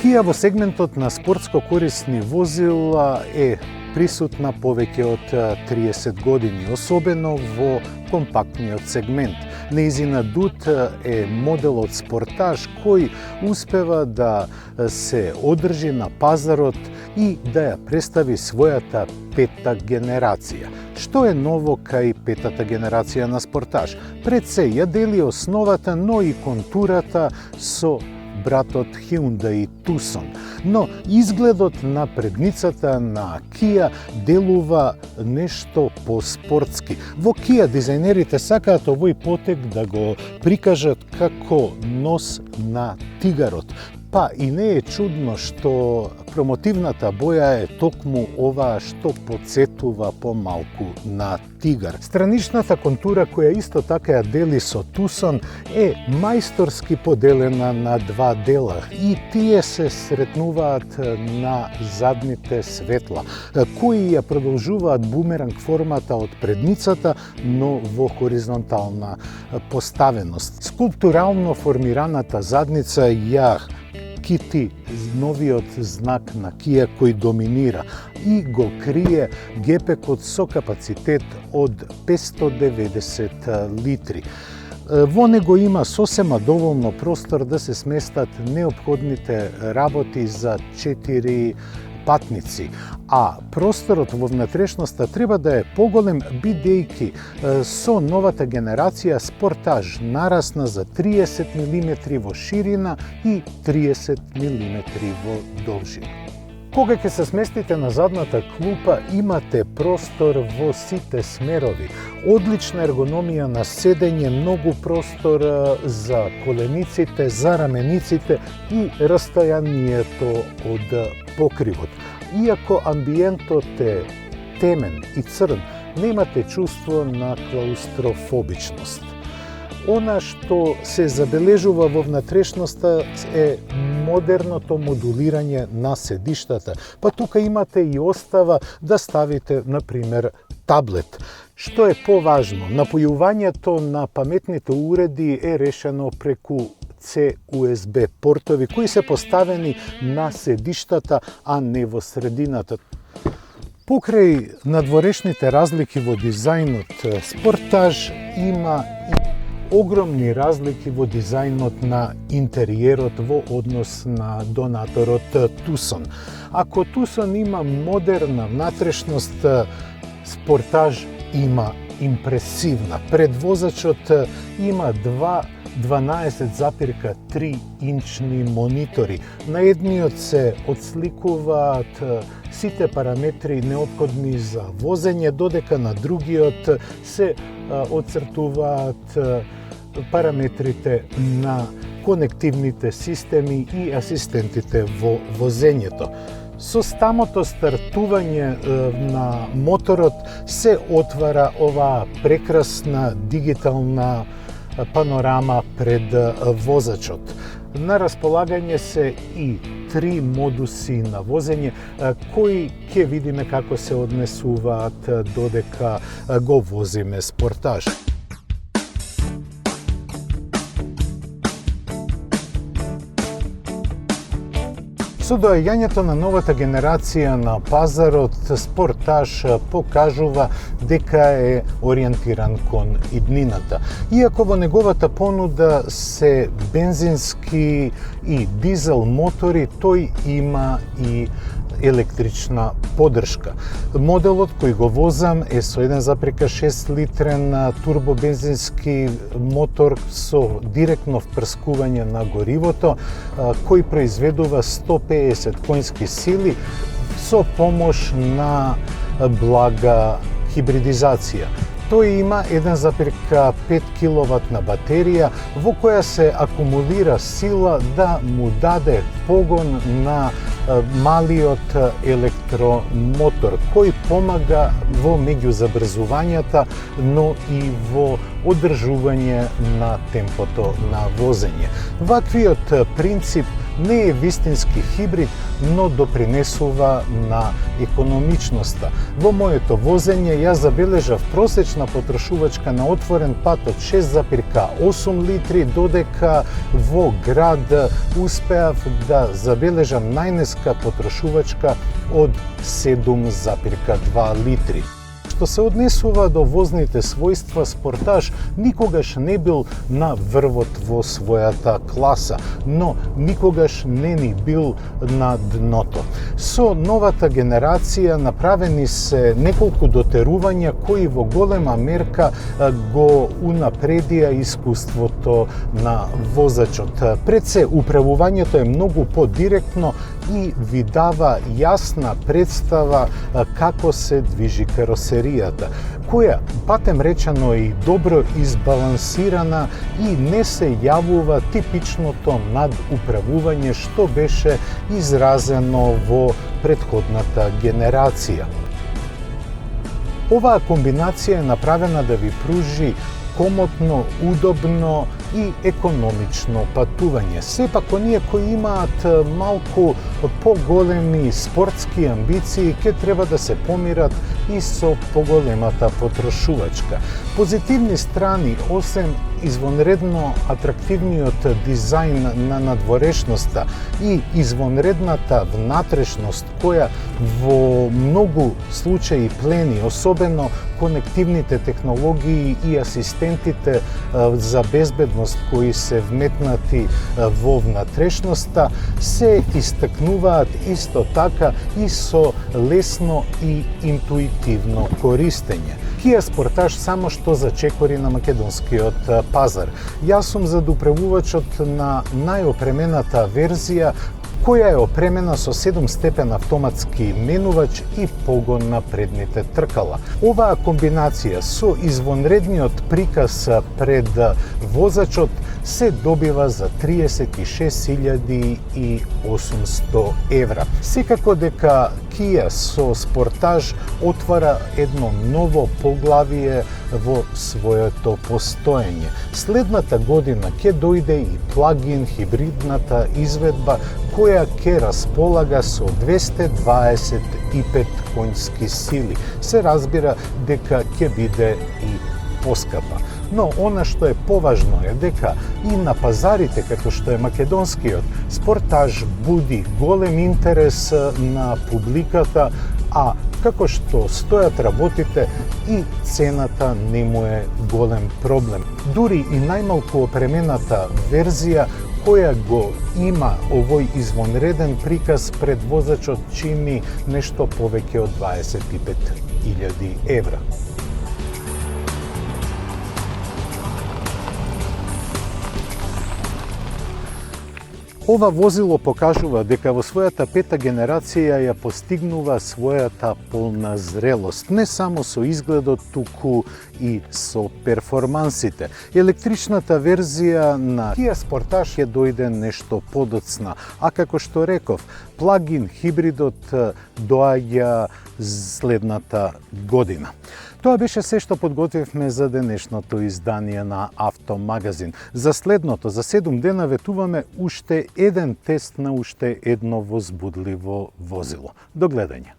Кија во сегментот на спортско корисни возила е присутна повеќе од 30 години, особено во компактниот сегмент. Нејзина Дут е моделот спортаж кој успева да се одржи на пазарот и да ја представи својата петта генерација. Што е ново кај петата генерација на спортаж? Пред се ја дели основата, но и контурата со братот Hyundai Tucson. Но изгледот на предницата на Kia делува нешто по-спортски. Во Kia дизајнерите сакаат овој потек да го прикажат како нос на тигарот. Па и не е чудно што промотивната боја е токму оваа што потсетува помалку на тигар. Страничната контура која исто така ја дели со Tucson е мајсторски поделена на два дела и тие се сретнуваат на задните светла, кои ја продолжуваат бумеранг формата од предницата, но во хоризонтална поставеност. Скулптурално формираната задница ја кити новиот знак на Kia кој доминира и го крие гепекот со капацитет од 590 литри. Во него има сосема доволно простор да се сместат неопходните работи за 4 патници, а просторот во внатрешноста треба да е поголем, бидејќи со новата генерација спортаж нарасна за 30 мм во ширина и 30 мм во должина. Кога ќе се сместите на задната клупа, имате простор во сите смерови. Одлична ергономија на седење, многу простор за колениците, за рамениците и растојанието од покривот. Иако амбиентот е темен и црн, немате чувство на клаустрофобичност. Она што се забележува во внатрешноста е модерното модулирање на седиштата. Па тука имате и остава да ставите, например, таблет. Што е поважно, напојувањето на паметните уреди е решено преку C-USB портови кои се поставени на седиштата, а не во средината. Покрај надворешните разлики во дизајнот, спортаж има и огромни разлики во дизајнот на интериерот во однос на донаторот Tucson. Ако Tucson има модерна внатрешност, спортаж има импресивна. Пред возачот има два 12,3 инчни монитори. На едниот се отсликуваат сите параметри неопходни за возење, додека на другиот се отцртуваат параметрите на конективните системи и асистентите во возењето. Со самото стартување на моторот се отвара оваа прекрасна дигитална панорама пред возачот. На располагање се и 3 модуси на возење, кои ќе видиме како се однесуваат додека го возиме спортаж. Со доаѓањето на новата генерација на пазарот, спортаж покажува дека е ориентиран кон иднината. Иако во неговата понуда се бензински и дизел мотори, тој има и електрична поддршка. Моделот кој го возам е со 1,6 литрен турбобензински мотор со директно впрскување на горивото, кој произведува 150 конски сили со помош на блага хибридизација. Тој има 1,5 киловатна батерија во која се акумулира сила да му даде погон на малиот електромотор, кој помага во меѓузабрзувањата, но и во одржување на темпото на возење. Ваквиот принцип не е вистински хибрид, но допринесува на економичноста. Во моето возење ја забележав просечна потрошувачка на отворен пат од 6,8 литри, додека во град успеав да забележам најниска потрошувачка од 7,2 литри. Што се однесува до возните својства, Спортаж никогаш не бил на врвот во својата класа, но никогаш не ни бил на дното. Со новата генерација направени се неколку дотерувања кои во голема мерка го унапредија искуството на возачот. Пред се, управувањето е многу подиректно и ви дава јасна представа како се движи каросеријата, која, патем речено, е добро избалансирана и не се јавува типичното надуправување што беше изразено во претходната генерација. Оваа комбинација е направена да ви пружи комотно, удобно и економично патување. Сепак, оние кои имаат малку поголеми спортски амбиции ќе треба да се помират и со поголемата потрошувачка. Позитивни страни, освен извонредно атрактивниот дизајн на надворешноста и извонредната внатрешност која во многу случаи плени, особено конективните технологии и асистентите за безбедност кои се вметнати во внатрешноста, се истакнуваат исто така и со лесно и интуитивно користење. Kia Sportage само што зачекори на македонскиот пазар. Јас сум задуправувачот на најопремената верзија, која е опремена со 7-степен автоматски менувач и погон на предните тркала. Оваа комбинација со извонредниот приказ пред возачот се добива за 36.800 евра. Секако дека Kia со Sportage отвара едно ново поглавие во своето постоење. Следната година ќе дојде и плагин хибридната изведба која ќе располага со 225 конски сили. Се разбира дека ќе биде и поскапа. Но она што е поважно е дека и на пазарите како што е македонскиот, Sportage буди голем интерес на публиката, а како што стојат работите и цената не му е голем проблем. Дури и најмалку опремената верзија која го има овој извонреден приказ пред возачот чини нешто повеќе од 25.000 евра. Ова возило покажува дека во својата пета генерација ја постигнува својата полна зрелост, не само со изгледот, туку и со перформансите. Електричната верзија на Kia Sportage ќе дојде нешто подоцна, а како што реков, плагин хибридот доаѓа следната година. Тоа беше се што подготвивме за денешното издание на Автомагазин. За следното, за 7 дена ветуваме уште еден тест на уште едно возбудливо возило. До гледање!